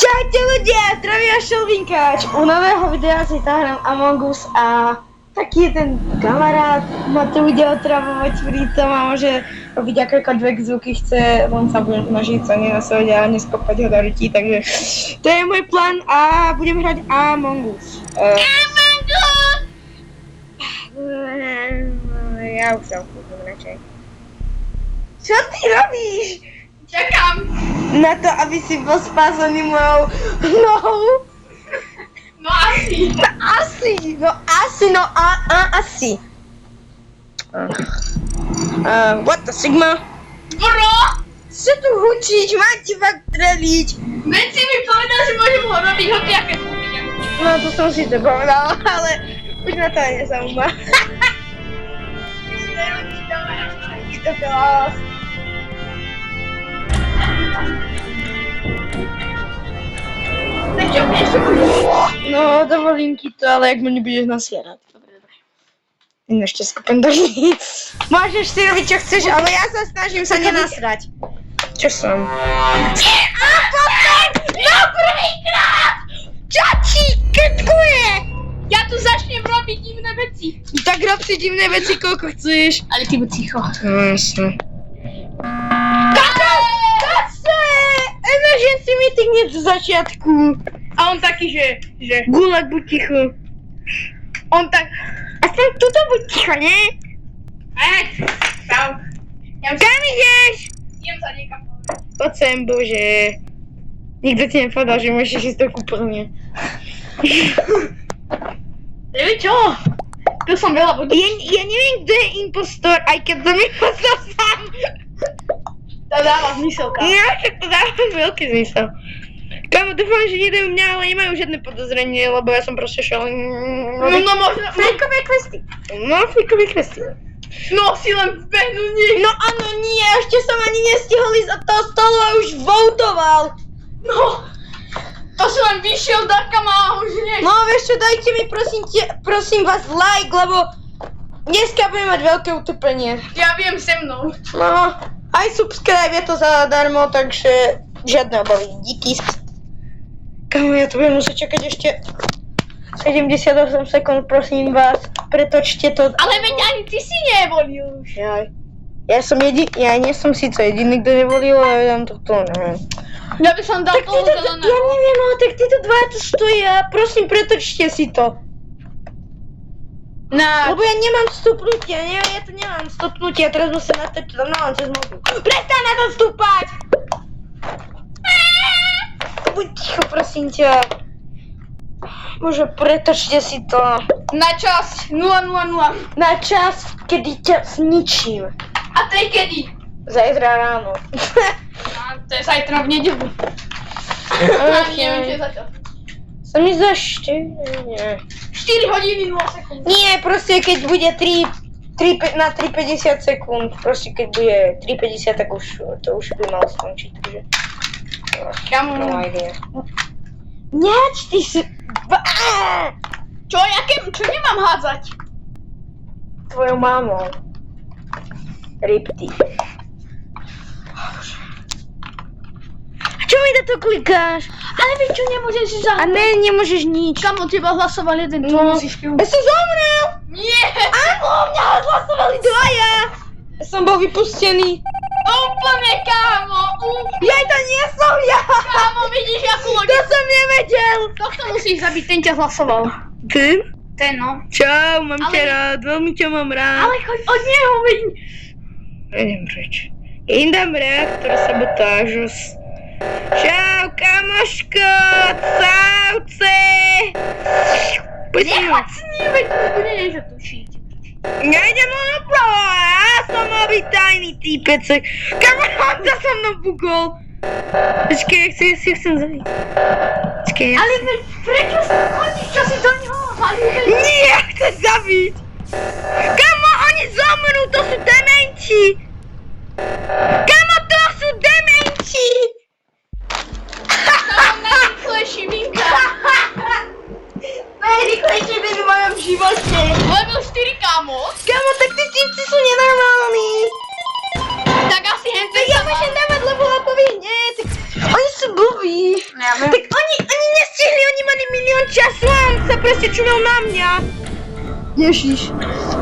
Čaute ľudia, zdraví vás Šelvinkáč. U nového videa si hrám Among Us a taký jeden kamarát ma tu ide otravovať pritom a môže robiť akékoľvek zvuky chce, len sa budem snažiť sa nenasovať a neskopať ho do rytí, takže to je môj plán a budem hrať Among Us. Among Us! Ja už sa vkúpim radšej. Čo ty robíš? Čakám. Na to, aby si bol spásaný mojou nohou? No asi. Asi. What the Sigma? Bro! Čo tu hučíš? Mám ti fakt streliť. Veď si mi povedal, že môžem ho robiť hociaké zvuky. No to som si to povedal, ale už na to aj nezaujíma. To bylo. No, dovolím ti to, ale jak ma nebudeš nasierať. Dobre. Ešte skupem do nic. Môžeš si robiť, čo chceš, ale ja sa snažím sa nenasrať. Čo som? No prvýkrát! Čo ti krtkuje? Ja tu začnem robiť divné veci. Tak rob si divné veci, koľko chceš. Ale ty buď ticho. No, jasne. Kače! Emergency meeting hneď zo začiatku. A on taký, že... Gulag, buď ticho. On tak... Aspoň tuto buď ticho, nie? Stav. Kam ideš? Idem sa niekam povedať. Poď sem, bože. Nikto ti nepovedal, že môžeš ísť do kúpeľne. Neviem čo? Tu som veľa vodí. Ja neviem, kto je impostor, aj keď som impostor sám. To dáva zmysel, kámo. Ja, tak to dáva veľký zmysel. Kámo, dúfam, že nedajú mňa, ale nemajú žiadne podozrenie, lebo ja som proste šel... No možno... Fejkové questy. No, fejkové questy. No si len vbehnul nie. No áno, nie, ešte som ani nestihol ísť od toho stolu a už voutoval. No. To si len vyšiel Darkama a už nie. No vieš čo, dajte mi prosím vás like, lebo dneska budem mať veľké utopenie. Ja viem se mnou. No, aj subscribe je to zadarmo, takže žiadne obavy, díky. Kámo, ja tu budem musieť čakať ešte 78 sekúnd, prosím vás, pretočte to. Ale veď ani ty si nevolil už. Ja nie som síce jediný, kto nevolil, ale ja to neviem. Ja by som dal Tak toho ja zeleného. neviem, ale tak títo dvaja tu stoja, prosím, pretočte si to. Na... Lebo ja nemám vstupnutie, ja to nemám vstupnutie, ja teraz musím natočiť to na cez mobil. Prestaň na to vstúpať! Buď ticho, prosím ťa. Bože, pretočte si to. Na čas 000. Na čas, kedy ťa zničím. A to je kedy? Zajtra ráno. A to je zajtra v nedeľu. Neviem, čo je za čas. Sa mi za 4, nie. 4 hodiny 0 sekúnd. Nie, proste keď bude 3 na 3,50 sekúnd, proste keď bude 3,50, tak už to už by malo skončiť, takže... Kamu. No idea. Neč, ty si... Čo nemám hádzať? Tvojou mámou. Rip ty. Čo mi na to klikáš? Ale veď čo nemôžeš si A zahrať? ne, nemôžeš nič. Kamo, teba hlasoval jeden, tu No. musíš Ja som zomrel! Nie! Áno, mňa hlasovali dvaja! Ja som bol vypustený. Úplne, kámo! Jaj, to nie som ja! Kámo, vidíš, akú To logiku? som nevedel! Tohto musíš zabiť, ten ťa hlasoval. Ty? Ten, no. Čau, mám Ale- ťa rád, veľmi ťa mám rád. Ale choď od neho, veď. Neviem preč. Ja im dám reaktor sabotážos. Čau, kamoško, cauce! Poď s ním. Nechoď s ním, veď bude niečo tušiť. Nejdem mu napravo, ja som mal byť tajný týpecek. Kamarát sa so mnou bugol. Počkej, ja si chcem zabiť. Počkej, ja... Ale veď, prečo sa chodíš, čo si do neho halí? Nie, ja chcem zabiť. Kamo, oni zomrú, to sú dementi. Kamo, to sú dementi. Tam najrýchlejší vinka. Najrýchlejšie byť v mojom živote. Level 4, kámo. Kamo, tak tí cipci sú nenormálni. Tak asi hen Ja môžem dávať level upovi hneď. Oni sú blbí. mŕtvi. Ja viem. Tak oni nestihli, oni mali milión času a on sa proste čuval na mňa. Ježiš.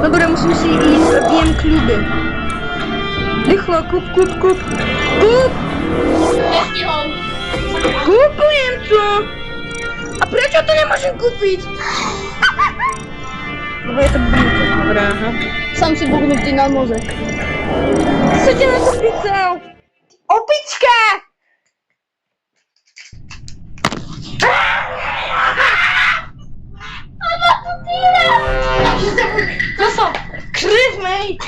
Dobre, musím si ísť a bijem kľuby. Rýchlo, kúp. Nestihol. Kúpujem to. A prečo to nemôžem kúpiť? Lebo je to bunka. Dobrá, aha. Som si bugnutý na mozek. Co ťa na to pýtal? Opička! To som Krivmej!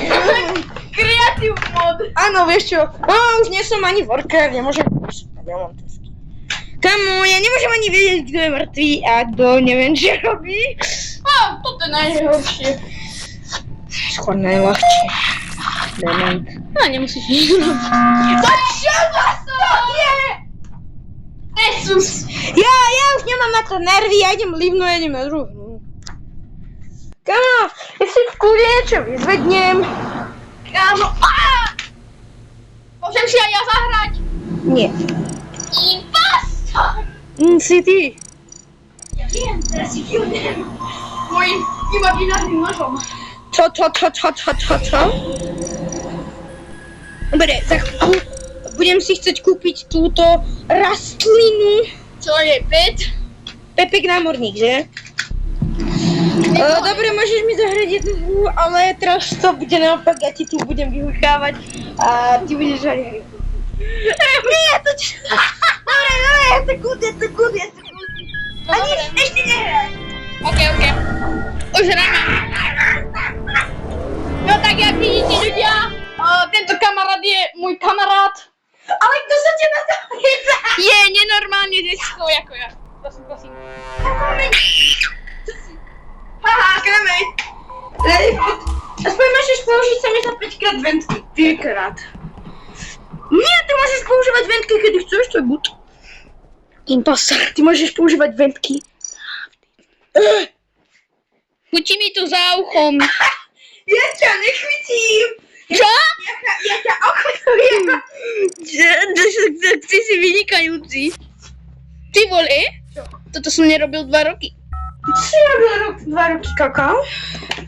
kreatív mod. Áno, vieš čo? Už nie som ani worker, nemôžem vyšúpať, ja mám tesky. Kamo, ja nemôžem ani vedieť, kto je mŕtvý a kto neviem, čo robí. Toto je najhoršie. Skôr najľahšie. Dement. Nemusíš nič robiť. To čo to je? Jesus. Ja už nemám na to nervy, ja idem livno, ja idem na druhú hru. Kamo, ja si v kľude niečo vyzvednem. Kámo. Môžem si aj ja zahrať? Nie. Impostor. Si ty. Ja viem, teraz si kľudem. Mojim imaginárnym nožom. Čo? Dobre, za chvíľku budem si chcieť kúpiť túto rastlinu. Čo je pet? Pepek námorník, že? Dobre, môžeš mi zahrať jednu hru, ale teraz to bude naopak, ja ti tu budem vyhuchávať a ty budeš hrať hry. Nie, to čo? Dobre, je to good. Ani ešte nehraj. OK. Už hráme. No tak jak vidíte ľudia, tento kamarát je môj kamarát. Ale kto sa ťa na to chýca? Je nenormálne desko ako ja. Prosím. Haha, kramej. Aspoň môžeš použiť sa mi za 5-krát ventky. 5-krát. Nie, ty môžeš používať ventky, kedy chceš, to je good. Impostor, ty môžeš používať ventky. Chutí mi tu za uchom. Ja ťa nechvytím. Čo? Ja ťa ochotrujem. Ty si vynikajúci. Ty vole, toto som nerobil 2 roky. Ty si robil 2 roky kakao?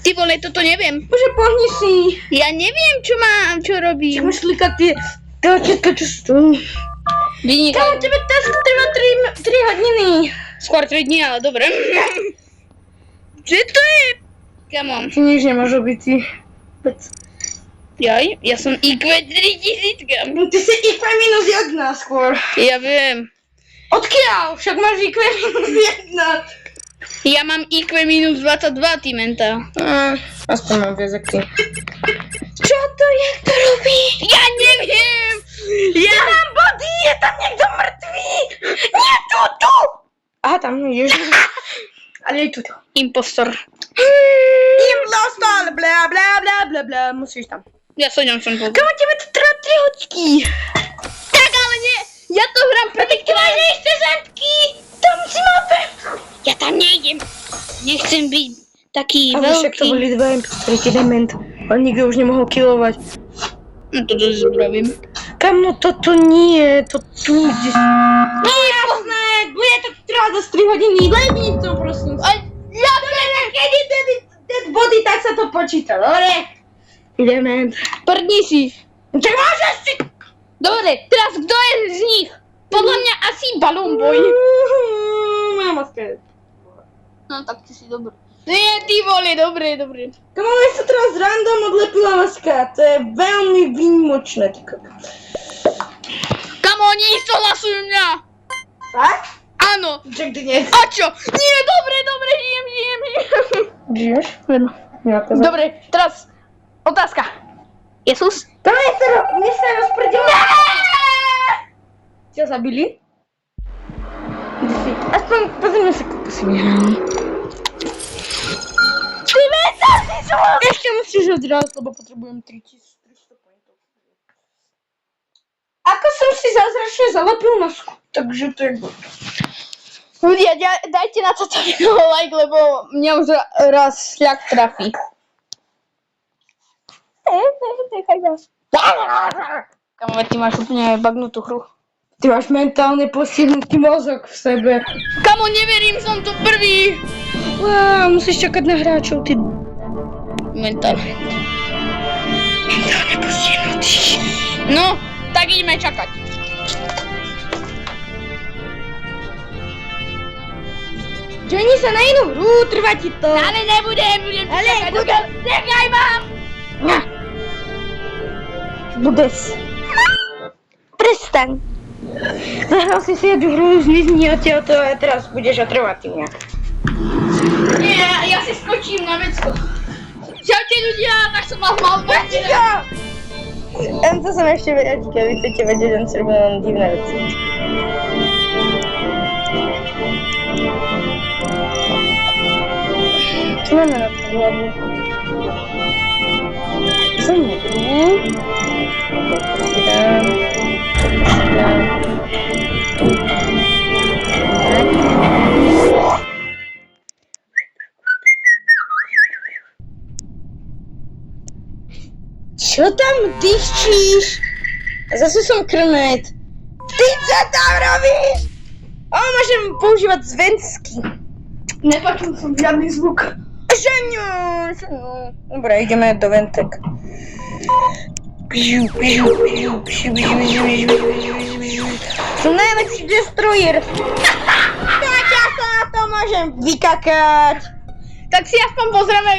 Ty vole, toto neviem. Bože, pohni si. Ja neviem, čo robím. Čo máš klikať tie všetko, čo sú. Kámo, tebe task trvá 3 hodiny. Skôr 3 dní, ale dobre. Čo to je? Kamo. Ty nič nemáš robiť, ty. Jaj, ja som IQ 3000. Ty si IQ minus 1 skôr. Ja viem. Odkiaľ? Však máš IQ minus 1. Ja mám IQ minus 22, ty menta. Aspoň mám viac ako ty. Čo to je, kto robí? Ja neviem! Ja mám body, je tam niekto mŕtvý! Nie, tu! Aha, tam ideš. Ale je tu. Impostor. Impostor, bla bla bla bla bla. Musíš tam. Ja som som bol. Kamo, tebe to trvá 3 hodky. Tak ale nie, ja to hrám prvýkrát. Nechceš ventky? Tam si mape. Ja tam nejdem. Nechcem byť taký Ale však to veľký. boli 2 impostori, dement. Ale nikto už nemohol killovať. No to dosť spravím. Kamo, toto nie, to tu. Nie, jasné, bude to trvať za 3 hodiny. Lebni to, prosím. Ja Keď je dead body, tak sa to počíta, dobre? Ideme. prdni si. Čak môžeš si... Dobre, teraz kto je z nich? Podľa mňa asi Balloon Boy. Moja maska je. No tak ty si dobrý. Nie, ty vole, dobre. Kamo, ja sa teraz random odlepila maska, to je veľmi výnimočné, ty koko. Kamo, oni hlasujú mňa. Fakt? Áno. Čak, ty nie. A čo? Nie, dobre, žijem. Žiješ? Nejaká Dobre, teraz otázka. Jesus? To je to, mne sa rozprdilo. Ťa zabili? Kde si? Aspoň pozrieme sa, koľko si vyhrali. Ty veta, si zvol! Ešte musíš odrásť, lebo potrebujem 3300 pointov. Ako som si zázračne zalepil masku, takže to je good. Ľudia, dajte na toto video like, lebo mňa už raz šľak trafí. Kamo, ty máš úplne bagnutú hru. Ty máš mentálne postihnutý mozog v sebe. Kamo, neverím, som tu prvý. Wow, musíš čakať na hráčov, ty Mentálne. postihnutý. No, tak ideme čakať. Johnny sa na inú hru, trvá ti to. Ale nebudem Ale čakať. Nechaj ma! Budeš. Prestaň. Zahral si jednu hru, zmizni odtiaľto a teraz budeš otrovať mňa. Nie, ja si skočím na vecko. Čaute ľudia, tak som vás mal vedieť. To som ešte vedieť, keď vy chcete vedieť, len sa robím divné veci. Čo máme na tú hlavu? Som na hru. Dám. Čo tam dýchčíš? Zase som krmet. Ty čo tam robíš? Môžem používať zvensky. Nepočul som žiadny zvuk. Žemňu. Dobre, ideme do ventek. Som najlepší destroyer. Tak ja sa na to môžem vykakať. Tak si aspoň pozrieme,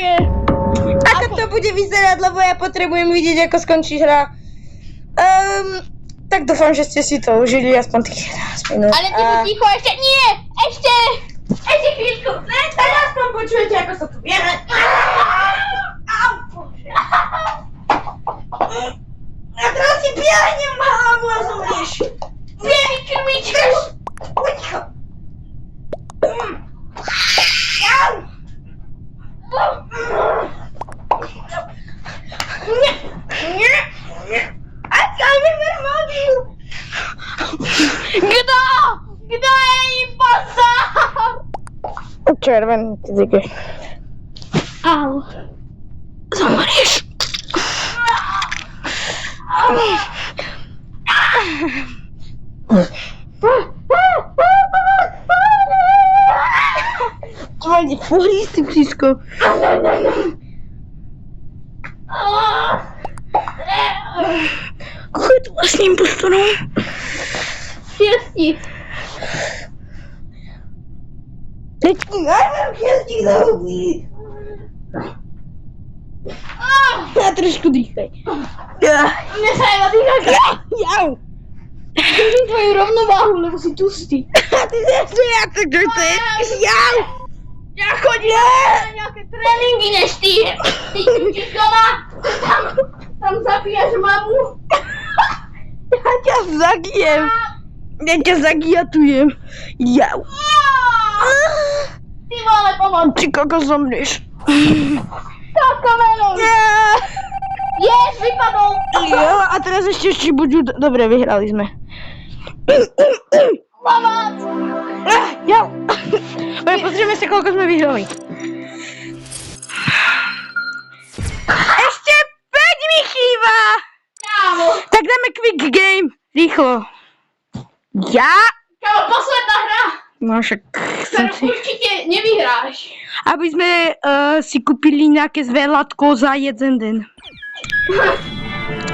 Ako to bude vyzerať, lebo ja potrebujem vidieť, ako skončí hra. Tak dúfam, že ste si to užili aspoň tých 11 minút. Ale ty buď ticho, ešte nie! Ešte chvíľku. Tak aspoň počujete, ako sa tu vieme. A teraz si piahnem hlavu a zomrieš. Vie mi krmiť. Uťko. A čo mi vermobil? Kto? Kto je impostor? Červený, ty díky. Au. Zomrieš. Tvojde, fúri si psísko. Chod vlastne impostorom. Šiesti. Šiestik na huby. Ja trošku dýchaj. Mne sa iba dýchať. Jau. Držím tvoju rovnováhu, lebo si tustý. A ty si ešte viac, čo chceš. Jau. Ja chodím na nejaké tréningy, než ty. Ty cvičíš doma. Tam zabíjaš mamu. Ja ťa zagijem. Ja ťa zagijatujem. Jau. Ty vole, pomoc. Ty kokos zomrieš. Táto menom. Yes, vypadol. Jo, a teraz ešte budú... Dobre, vyhrali sme. Pomoc. Jau. Pozrieme sa, koľko sme vyhrali. Ešte 5 mi chýba. Kámo. Tak dáme quick game. Rýchlo. Ja? Kámo, posledná hra. No však som Ktorú si... určite nevyhráš. Aby sme si kúpili nejaké zveľatko za jeden deň.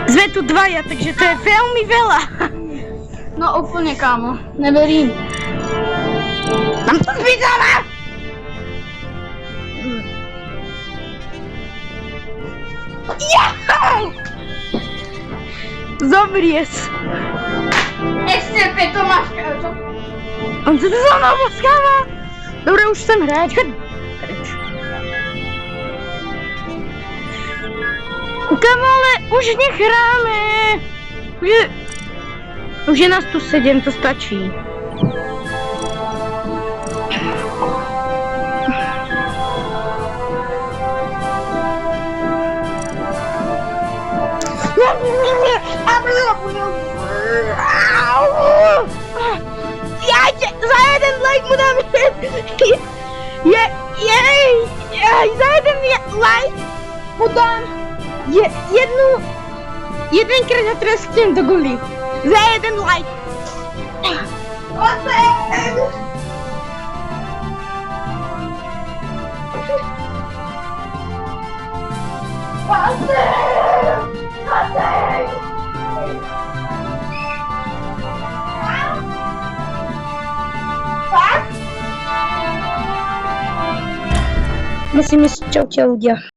Sme tu dvaja, takže to je veľmi veľa. No úplne, kámo. Neverím. Mám to zbytala! Jau! Zomries. Ešte 5 Tomáška, čo? On sa tu za mnou poskáva. Dobre, už chcem hrať. Choď. Preč. Kam ale už nehráme. Už je nás tu 7, to stačí. Za jeden like mu dám za jeden like mu dám jedenkrát a teraz chcem do guli. Za jeden like. Musíme si čaute ľudia.